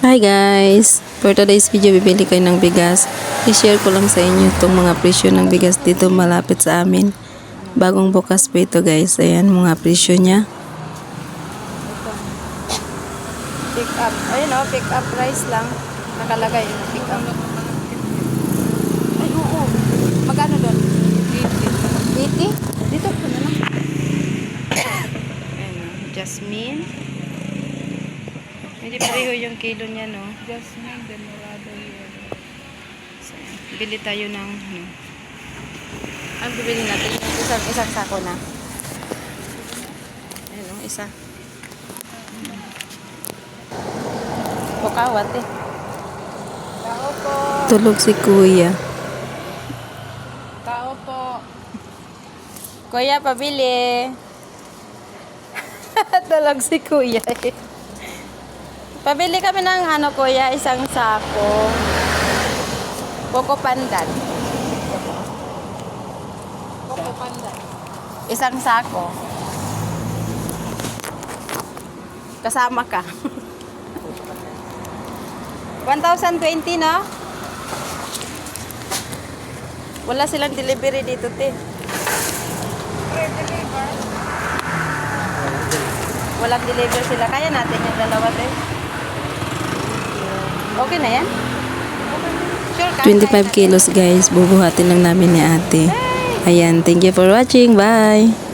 Hi guys! For today's video, bibili kayo ng bigas. I-share ko lang sa inyo itong mga presyo ng bigas dito malapit sa amin. Bagong bukas pa ito guys. Ayan mga presyo niya. Pick up. Ayun o, pick up price lang. Nakalagay yung pick up. Ay, oo. Magkano doon? 80. 80? Dito po na lang. Ayun o, jasmine. Hindi pareho yung kilo niya, no? Jasmine, demorado yun. So, bili tayo ng, ang bibili natin? Isang sako na. Ayun o, isa. Bukawat eh. Tao po. Tulog si kuya. Tao po. Kuya, pabili. Tulog si kuya eh. Pabili kami ng ano kuya, isang sako. Coco pandan. Coco pandan. Isang sako. Kasama ka. 1,020 no? Wala silang delivery dito, te. Walang deliver sila. Kaya natin yung dalawa, te. Okay na yan? Sure ka? 25 kilos guys. Bubuhatin lang namin ni ate. Ayan. Thank you for watching. Bye!